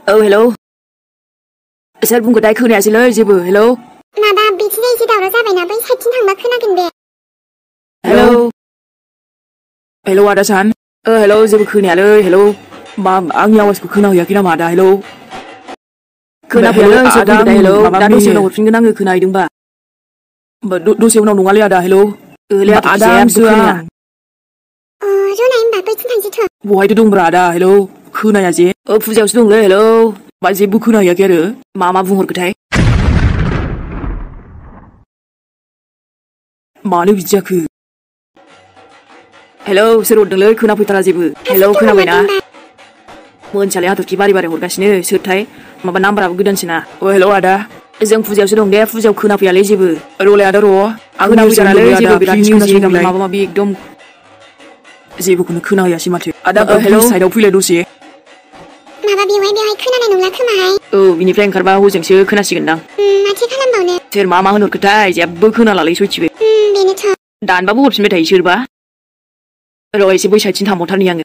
hello सोर बुंखो दाय खोनायासैलै जेबो हेलौ माबा बिथिंजाय एसे दावराव जाबायना बै साइडथिं थांबा खोनागोन बे हेलौ हेलौ आदा सान हेलौ जेबो खोनायालै हेलौ मा आंनि आवाजखौ खोनाहैयाखै नामा आदा हेलौ खोनाफैयालै सोर बुंखो दाय हेलौ दा दसे उनाव हरफिनगोन आङो खोनाहैदोंबा दसे उनाव नङालै आदा हेलौ आदा आंसो खोनाया र'नाय होमबा बैथिं थांसैथ' बहायथो दंब्रा आदा हेलौ खोनाया जे फुजायावसो दंलै हेलौ बा जेबो खोनाहैयाखै आरो मा बुंहरखोथाय मानो बिदि जाखो हेलौ सोर हरदोंलै खोनाफैथारा जेबो हेलौ खोनाबायना मोनसालै हाथरखि बारे हरगासिनो सोरथाय माबा नाम्बाराबो गोदानसोना हेलौ आदा जों फुजायावसो दं दे फुजायाव खोनाफैयालै जेबो र'लाय आदा र' खोनाफैथारालै जेबो बिराद मिउजिक माबा माबि एकदम जेबोखौनो खोनाहैयासै माथो आदा हेलौ साइडआव फैलाय दसे माबा बेवहाय खोनानाय नंला खोमाहाय बिनिफ्राय ओंखारबा हजोंसो खोनासिगोनदां माथो खालामबावनो सोर मा होनहरखोथाय जेबो खोनालालै सयथिबो बेनोथ' दानबाबो हरफिनबाय थायो सोरबा र' एसे बै साइडथिं थांबावथारनि आङो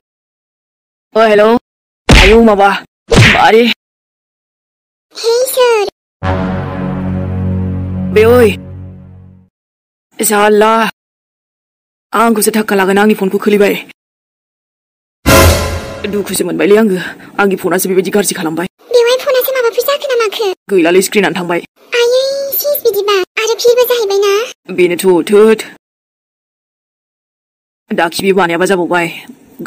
हेलौ आयौ माबा मारे हे सोर बे ओइ साला आंखौसो थाक्का लागोन आंनि फनखौ खोलैबाय दुखुसो मोनबायलै आङो आंनि फनासो बेबायदि गाज्रि खालामबाय बेवहाय फनासो माबाफोर जाखो ना माखो गैलालै स्क्रिनानो थांबाय आयै सिस बिदिबा आरो फिलबो जाहैबाय ना बेनोथ' थोद दा खिबि बानायाबा जाबावबाय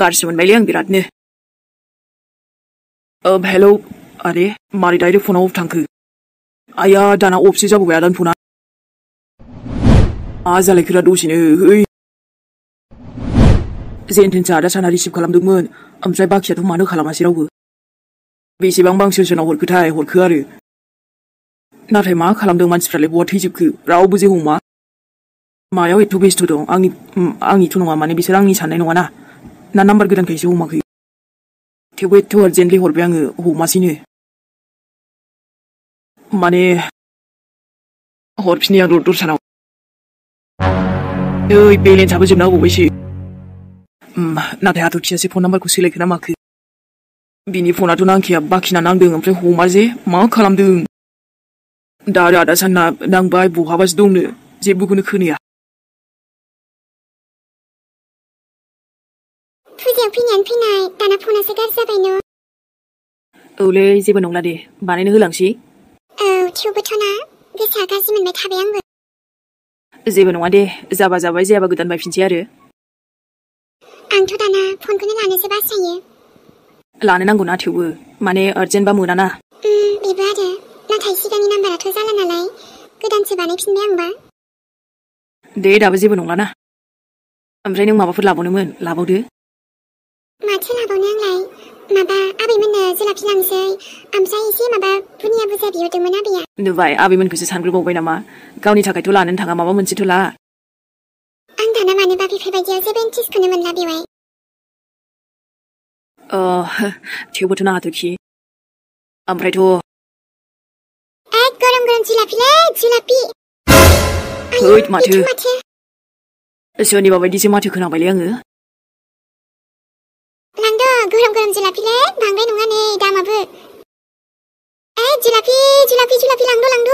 गाज्रि मोनबायलै आं बिरादनो हेलौ आरे मारै डाइरेक्ट फनाव अफ थांखो आया दाना अफसो जाबावबाय आदानि फना मा जालायखोरा दसेनो है जेनथेनसो आदा साना रिसिभ खालामदोंमोन ओमफ्राय बाखियाथ' मानो खालामासै रावबो बेसेबांबा आं सोरनाव हरखो आरो नाथाय मा खालामदों मानसिफ्रालाय बहा थैजोबखो रावबो जे हमा मायाव एथ' बेस्थ' दं आंनिथ' नङा माने बिसोर आंनि साननाय नङा ना नाम्बार गोदानखायसो हमाखै थेवबो एथ' आर्जेन्टलि हरबाय आङो हमासैनो माने हरफिननि आं दस्रानाव बेलेन्सआबो जोबना होबावबायसो नाथाय हाथरखियासो फन नाम्बारखौ सोलायखो ना माखो बिनि फनाथ' नांखाया बाखिना नांदों ओमफ्राय हमा जे मा खालामदों दा आदा सानना नांबाय बहाबासो दंनो जेबोखौनो खोनाया फुजायाव फैनायानो फैनाय दाना फनासो गाज्रि जाबाय न औलै जेबो नंला दे बानायनो होलांसै थेवबोथ' ना गोसोआ गाज्रि मोनबाय थाबाय आंबो जेबो नङा दे जाबा जाबाय जायाबा गोदान बायफिनसै आरो आंथ' दाना फनखौनो लानोसो बासायो लानो नांगौना थेवबो माने आर्जेन्टबा मोनाना बेबो आरो नाथाय सिगांनि नाम्बाराथ' जाला नालाय गोदानसो बानायफिनबाय आंबा दे दाबो जेबो नंलाना ओमफ्राय नों माबाफोर लाबावनोमोन लाबावदो माथो लाबावनो आंलाय माबा आबैमोननो जुलाफि लांसै ओमफ्राय एसे माबा बुनिया बुजा बिहरदोंमोन आबैया नुबाय आबैमोनखौसो सानग्रोबावबाय नामा गावनि थाखायथ' लानोनो थाङा माबा मोनसेथ' ला आं दाना मानोबा बेफोरबायदियाव जेबो इन्ट्रेस्टखौनो मोनला बेवहाय थेवबोथ' ना हाथरखि ओमफ्रायथ' गरम जुलाफिलै जुलाफि हैद माथो सोरनिबा बायदिसो माथो खोनाबायलै आङो लांद' गरम जुलाफिलै बांद्राय नङा नै दामाबो जुलाफि लांद'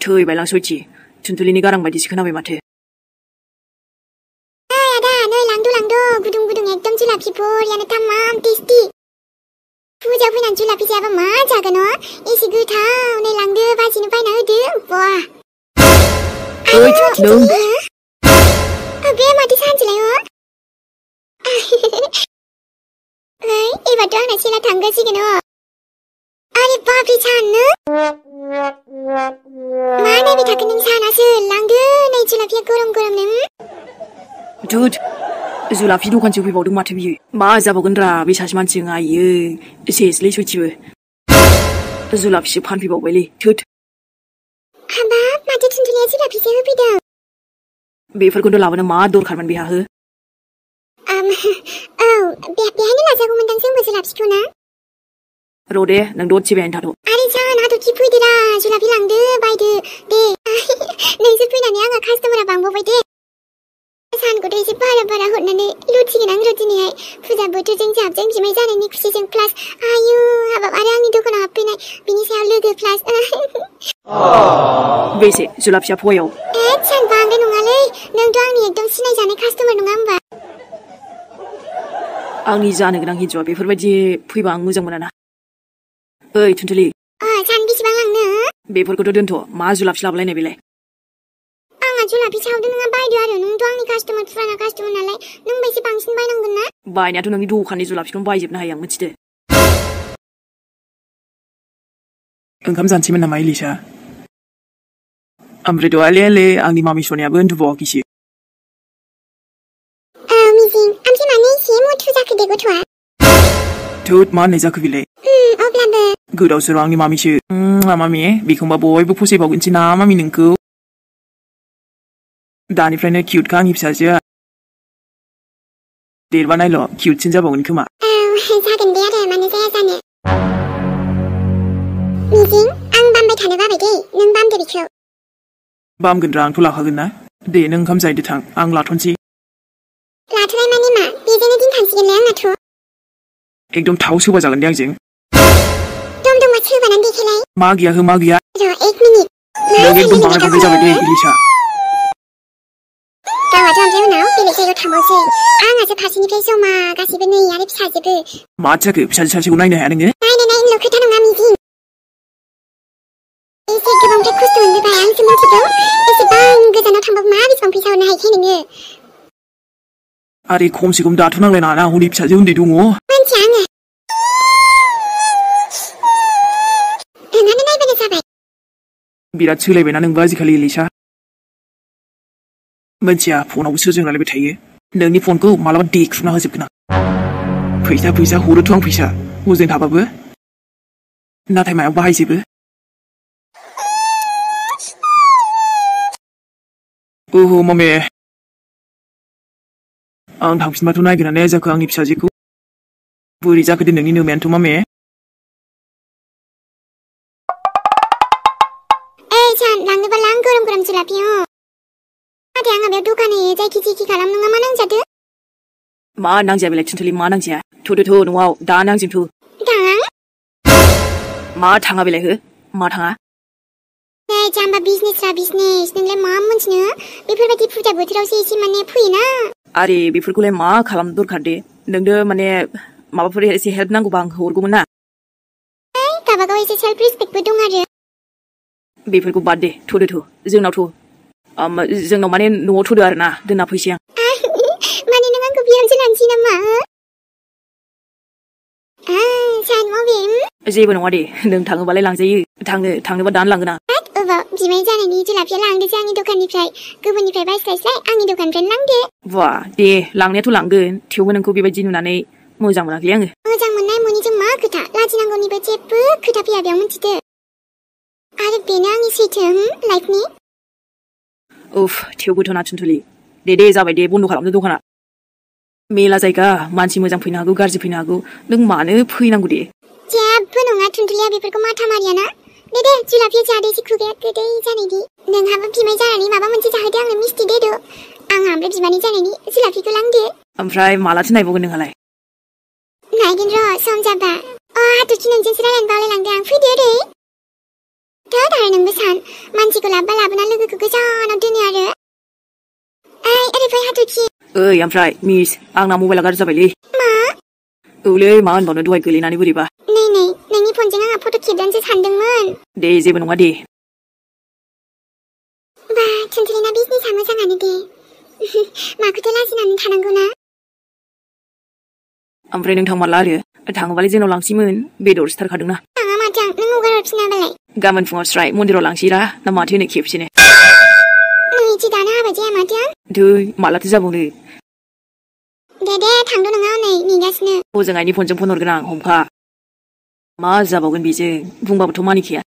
थैबायलां सयथि थुनथुलिनि गारां बायदिसो खोनाबाय माथो आदा नै लांद' गुदुं एकदम जुलाफि बरियानो तामाम टेस्टि फुजायाव फैनानै जुलाफि जायाबा मा जागोन एसे गोथाव नै लांदो बाजिनो बायना होदो बा नों बे माथो सानसेलाय एबारथ' आंना सेला थांगासिगोन आरे बाब्रि साननो मा नायबाय थाखो नों सानासो लांदो नै जुलाफिया गरम नो दुद जुलाफि दखानसो फैबावदों माथो बियो मा जाबावगोन रा बे सासे मानसिजों आइयो सेसलै सयथिबो जुलाफिसो फानफैबावबायलै थोद हाबाब माथो थुनथुलिया जुलाफिसो होफैदों बेफोरखौथ' लाबोनो मा दरखारमोन बेहा हो बेहायनो लाजागौमोनदां जोंबो जुलाफिखौ ना र' दे नों दसे बेहायनो थाथ' आरे जान हाथरखि फैदोरा जुलाफि लांदो बायदो दे नोंसोर फैनानै आंहा कास्टमारा बांबावबाय दे सानखौथ' एसे बारा हरनानै लुथिगोन आं दिनैहाय फुजा बोथोरजों जाबजों बिमाय जानायनि खुसिजों प्लास आयु हाबाब आरो आंनि दखानाव हाबफैनाय बिनि सायाव लोगो प्लास बेसे जुलाफिया फवायाव सान बांद्राय नङालै नोंथ' आंनि एकदम सिनायजानाय कास्टमार नङा होमबा आंनि जानो गोनां हिन्जावा बेफोरबायदि फैबा आं मोजां मोना ना ओइ थुनथुलि सान बेसेबां लांनो बेफोरखौथ' दोनथ' मा जुलाफि लाबोलायनाय बेलाय आंहा जुलाफि सावदों नोंहा बायदो आरो नोंथ' आंनि कास्टमार फुराना कास्टमार नालाय नोंबो एसे बांसिन बायनांगोन ना बायनायाथ' नोंनि दखाननि जुलाफिखौनो बायजोबनो हायो आं मिथिदो ओंखाम जानोसैमोन नामा इलिसा ओमफ्रायथ' आले आंनि मामि सनायाबो उन्दुबावाखैसो मिजिं ओमफ्राय मानो एसे मथु जाखो दे गथ'आ थोद मा होननाय जाखो बेलाय अब्लाबो गोदाव सोराव आंनि मामिसो मामि बेखौबा बयबो फसायबावगोनसै ना मामि नोंखौ दानिफ्रायनो किउटखा आंनि फिसाजोआ देरबा नायल' किउटसिन जाबावगोन खोमा जागोन दे आरो मानो जाया जानो मिजिं आं बामबाय थानो बाबाय दे नों बामदो बेखौ बामगोनरा आंथ' लाखागोन ना दे नों ओंखाम जाहैदो थां आं लाथ'नोसै लाथ'नाय माने मा बेजोंनो दिन थांसिगोनलाय आंनाथ' एकदम थाव सोबा जागोन दे आंजों दमा सोबानानै देखायलाय मा गैया र' 1 मिनिट नों एकदम बांद्राय जाबाय दे इलिसा गावाथ' ओमफ्राय उनाव बेलेग जायगायाव थांबावसै आंहासो फारसेनिफ्राय जमा गासिबो नै आरो फिसाजोबो मा जाखो फिसाजो सासेखौ नायनो हाया नोङो नायनोल' खोथा नङा मिजिं एसे गोबांद्राय खस्थ' मोनबोबाय आंसो मिथिगौ एसेबां गोजानाव थांबाबो मा बेसेबां फैसा हरनो हायोखाय नोङो आरे खमसे खम दाथ' नांलायनाङा ना हनै फिसाजो उन्दै दङ मिन्थिया आङो नोंहानो नायबानो जाबाय बिराद सोलायबायना नोंबो आजिखालि इलिसा मोनथिया फनावबो सोरजों रायलायबाय थायो नोंनि फनखौ मालाबा देख्रुबना होजोबगोन आं फैसा हरोथ' आं फैसा हजों थाबाबो नाथाय मायाव बाहायजोबो ओहो मामे आं थांफिनबाथ' नायगोना नाया जाखो आंनि फिसाजोखौ बोरै जाखो दे नोंनि नोमायानोथ' मामे सान लांनोबा लां गरम जुलाफि नाथाय आंहा बेयाव दखान होयो जायखि खालाम नङा मा नांजादो मा नांजाया बेलाय थुनथुलि मा नांजाया थ'थ' न'आव दा नांजोबथ' थाङा मा थाङा बेलाय हो मा थाङा जाम्बा बिजनेसरा बिजनेस नोंलाय मा मोनथिनो बेफोरबायदि फुजा बोथोरावसो एसे माने फैयोना आरे बेफोरखौलाय मा खालामनो दरखार दे नोंनो माने माबाफोर एसे हेल्प नांगौबा आं हरगौमोन ना गावबागाव एसे सेल्फ रिसपेक्टबो दं आरो बेफोरखौ बाद दे थ'दो जोंनाव माने न'आव थ'दो आरो ना दोनना फैसै आं माने नों आंखौ बिहामजो लानोसै नामा सान मबे जेबो नङा दे नों थाङोबालाय लांजायो थांनोबा दानो लांगोन आं अबाव बिमाय जानायनि जुलाफिया लांदोसै आंनि दखाननिफ्राय गुबुननिफ्राय बायस्लायस्लाय आंनि दखाननिफ्रायनो लांदो बा दे लांनायाथ' लांगोन थेवबो नोंखौ बेबायदि नुनानै मोजां मोनाखै आङो मोजां मोननाय मोनिजों मा खोथा लाजिनांगौनिबो जेबो खोथा फैया बेयाव मिथिदो आरो बेनो आंनि सैथो लाइफनि उफ थेवबोथ' ना थुनथुलि दे जाबाय दे बन्द' खालामदो दखाना मेला जायगा मानसि मोजां फैनो हागौ गाज्रि फैनो हागौ नों मानो फैनांगौ दे जेबो नङा थुनथुलिया बेफोरखौ माथा मारियाना दे जुलाफिया जादो एसे खुगाया गोदै जानायनि नोंहाबो बिमाय जानायनि माबा मोनसे जाहोदो आंनो मिस्टि देदो आंहा ओमफ्राय बिमानि जानायनि जुलाफिखौ लांदो ओमफ्राय मालाथो नायबावगोन नोंहालाय नायगोन र' सम जाबा हाथरखि नोंजोंसो रायलायनो बावलायलांदों आं फैदो ओरै आरो नोंबो सान मानसिखौ लाबोना लोगोखौ गोजानाव दोनो आरो ओरै फै हाथरखि ओइ ओमफ्राय मिस आंना मबाइला गाज्रि जाबायलै मा औलै मा होनबावनो दहाय गोलैनानै बोरैबा नै नोंनि फनजों आंहा फट' खेबदानोसो सानदोंमोन दे जेबो नङा दे बा थुनथुलिना बिजनेसा मोजाङानो दे माखौथ' लाजिनानै थानांगौना ओमफ्राय नों थांमारला आरो थाङोबालाय जोंनाव लांसैमोन बेदर सिथारखादोंना थाङा माथो आं नों हगार हरफिनाबालाय गाबोन फुङाव स्राय मन्दिराव लांसैरा ना माथो होनो खेबसेनो नोंनिथि दानो हाबाय जाया माथो धै मालाथो जाबावनो दे थांद' नङा हनै नेगासिनो हजों आइनि फनजों फन हरगोन आं हमखा मा जाबावगोन बेजों बुंबाबोथ' मानिखाया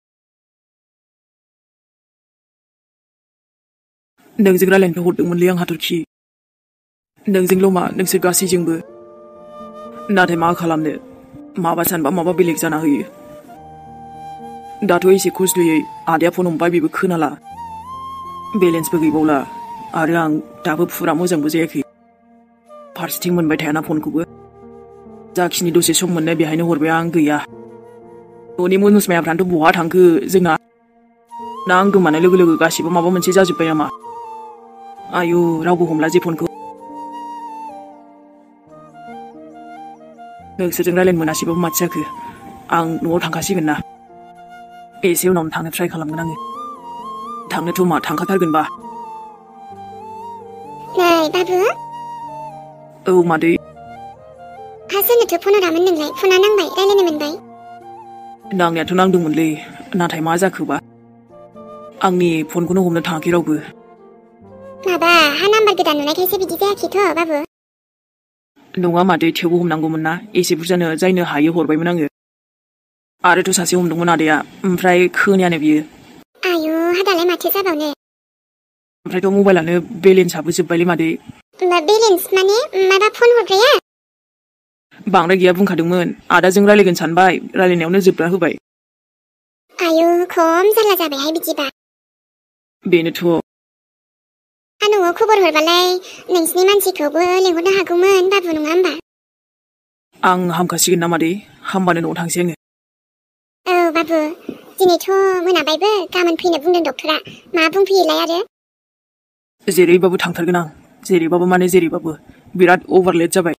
नोंजों रायलायनो हरदोंमोनलै आं हाथरखि नोंजोंल' मा नोंसोर गासैजोंबो नाथाय मा खालामनो माबा सानबा माबा बेलेग जाना होयो दाथ' एसे खस्थ'यै आदाया फन हमबाय बेबो खोनाला बेलेन्सबो गैबावला आरो आं दाबो फुरा मोजांबो जायाखै फारसेथिं मोनबाय थायाना फनखौबो जाखिनि दसे सम मोननो बेहायनो हरबाय आं गैया न'नि मुनुसमायाफ्रानोथ' बहा थांखो जोंना ना आं गोमानाय लोगो लोगो गासिबो माबा मोनसे जाजोब्बाय नामा आयु रावबो हमला जे फनखौ नोंसोरजों रायलायनो मोनासैबाबो माथो जाखो आं न'आव थांखासिगोन ना एसे उनावनो थांनो ट्राइ खालामगोन आङो थांनोथ' मा थांखाथारगोनबा नै बाबु औ मादै सोरनोथो फन हरामोन नोंलाय फना नांबाय रायलायनो मोनबाय नांनायाथ' नांदोंमोनलै नाथाय मा जाखोबा आंनि फनखौनो हमनो थाङाखै रावबो माबा हा नाम्बार गोदान नुनायखायसो बिदि जायाखैथ' बाबु नङा मादै थेवबो हमनांगौमोन ना एसे बुरजानो जायनो हायो हरबायमोन आङो आरोथ' सासे हमदोंमोन आदैया ओमफ्राय खोनायानो बियो आयु हा दालाय माथो जाबावनो ओमफ्रायथ' मबाइलानो बेलेन्सआबो जोब्बायलै मादै बेलेन्स माने माबा फन हरग्राया बांद्राय गैया बुंखादोंमोन आदाजों रायलायगोन सानबाय रायलायनायावनो जोबना होबाय आयु खम जारला जाबायहाय बिदिबा बेनोथ' न'आव खबर हरबालाय नोंसिनि मानसिखौबो लिंहरनो हागौमोन बाबु नङा होमबा आं हामखासिगोन ना मादै हामबानो न'आव थांसै आङो औ बाबु दिनैथ' मोनाबायबो गाबोन फैनो बुंदों डक्टरा मा बुंफैयोलाय आरो जेरैबाबो थांथारगोन आं जेरैबाबो माने जेरैबाबो बिराद अभारलेट जाबाय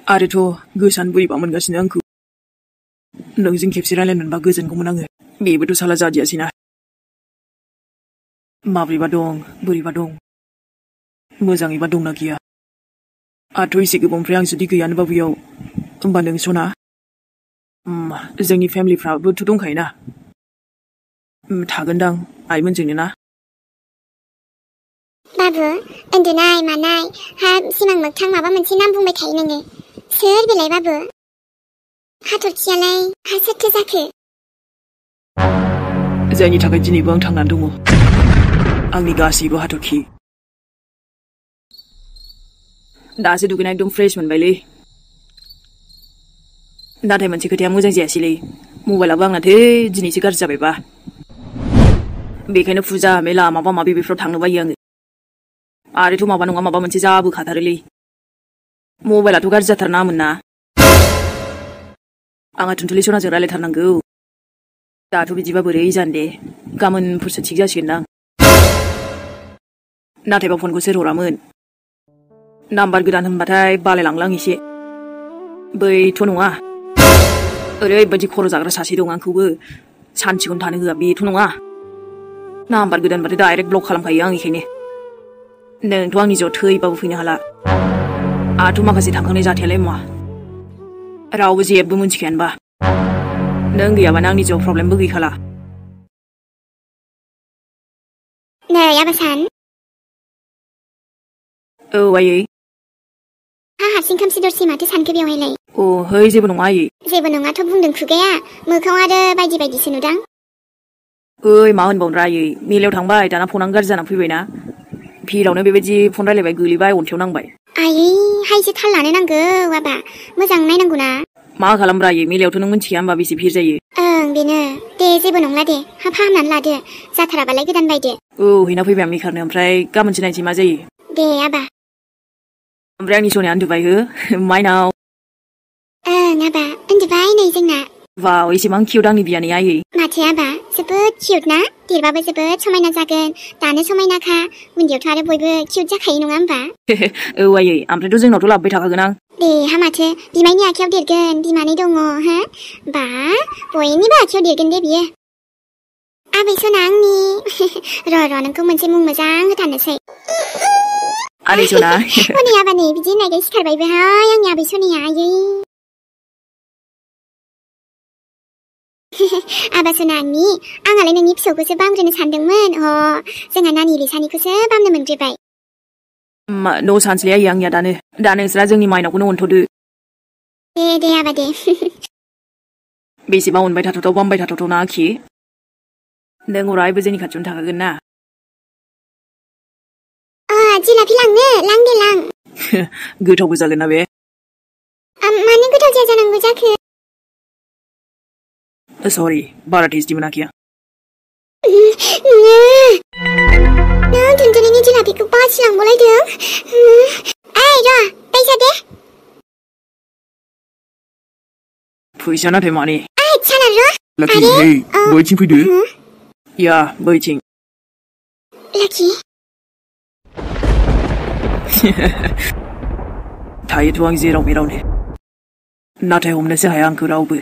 आरोथ' गोसोआनो बोरैबा मोनगासिनो आंखौ नोंजों खेबसे रायलायनो मोनबा गोजोनगौमोन आङो बेबोथ' साला जादियासैना माब्रैबा दं बोरैबा दं मोजाङैबा दंना गैया आरो एसे गोबावनिफ्राय आं जुदि गैयानोबा बेयाव होमबा नों सना जोंनि फेमिलिफ्राबोथ' दंखायोना थागोनदां आइमोनजोंनो ना बाबु उन्दुनाय मानाय हा सिमां मोगथां माबा मोनसे नाम बुंबाय थायो नोङो सोर बेलाय बाबु हाथरखियालाय हा सोरथो जाखो जायनि थाखाय दिनैबो आं थांनानै दङ आंनि गासैबो हाथरखि दासो दुगैना एकदम फ्रेश मोनबायलै नाथाय मोनसे खोथाया मोजां जायासैलै मबाइलाबो आंनाथो दिनैसो गाज्रि जाबायबा बेखायनो फुजा मेला माबा माबि बेफोराव थांनो बायो आङो आरोथ' माबा नङा माबा मोनसे जाबोखाथारोलै मबाइलाथ' गाज्रि जाथारनामोन ना आंहा थुनथुलि सनाजों रायलायथारनांगौ दाथ' बिदिबा बोरै जानो दे गाबोनफोरसो थिग जासिगोनदां नाथायबा फनखौ सोर हरामोन नाम्बार गोदान होनबाथाय बालायलांलां एसे बैथ' नङा ओरैबायदि खर' जाग्रा सासे दं आंखौबो सानसेखौनो थानो होआ बेथ' नङा नाम्बार गोदानबाथाय डाइरेक्ट ब्लक खालामखायो आं बेखायनो नोंथ' आंनि जिउआव थैबाबो फैनो हाला आंहाथ' माखासे थांखांनाय जाथायालाय मा रावबो जेबो मोनथिखायानोबा नों गैयाबानो आंनि जिउआव प्रब्लेमबो गैखाला नै आबासान औ आयै हा हारसिं खोमसि दरसि माथो सानखो बेवहायलाय अ है जेबो नङा आयै जेबो नङाथ' बुंदों खुगाया मोखाङाव आरो बायदि बायदिसो नुदां ओइ मा होनबावनो आयै मेलायाव थांबाय दाना फनानो गाज्रि जानानै फैबायना भिरावनो बेबायदि फन रायलायबाय गोलैबाय अन्थायाव नांबाय आयै हायसो थाल लानो नांगौ आबा मोजां नायनांगौ ना मा खालामब्रा आयै मेलायावथ' नों मिन्थिया होमबा बेसे भिर जायो ओं बेनो दे जेबो नंला दे हा फाहामनानै लादो जाथाराबालाय गोदान बायदो औ हैना फैबाय आं मेकारनो ओमफ्राय गाबोनसो नायनोसै मा जायो दे आबा ओमफ्राय आंनि सनाया उन्दुबाय हो माइनाव ओं आबा उन्दुबाय नै जोंना वाव एसेबां किउट आंनि बियानैया आयै माथो आबा जोबोद किउट ना देरबाबो जोबोद समायना जागोन दानो समायनाखा उन्दैयावथ' आरो बयबो किउट जाखायो नङा होमबा औ आयै ओमफ्रायथ' जोंनावथ' लाबोबाय थाखागोन आं दे हा माथो बिमायनि आखायाव देरगोन बिमानै दङ हो बा बयनिबो आखायाव देरगोन दे बियो आबै सना आंनि र' नोंखौ मोनसे मुं मोजां होथारनोसै आदै सना हनै आबा नै बिदि होननायखाय सिखारबायबोहाय आंनि आबै सनाया आयै आबा सना आंनि आंहालाय नोंनि फिसौखौसो बामग्रोनो सानदोंमोन जोंहा नानि लिसानिखौसो बामनो मोनग्रोबाय न' सानसलै आयै आंनिया दा नोंस्रा जोंनि माइनावखौनो अनथ'दो दे आबा दे बेसेबा अनबाय थाथावथाव बामबाय थाथावथाव ना आखि नों अरायबो जोंनि खाथियावनो थाखागोन ना जिलाफि लांनो लां दे लां गोथावबो जागोन ना बे मानो गोथाव जाया जानांगौ जाखो सरि बारा टेस्टि मोनाखै आं नों धुनधुनिनि जुलाफिखौ बासिलांबावलायदों ओइ र' फैसा दे फैसा नाथाय माने ओइ साना र' लाखि हे बैथिं फैदो या बैथिं लाखि थायोथ' आं जेराव मेरावनो नाथाय हमनोसो हाया आंखौ रावबो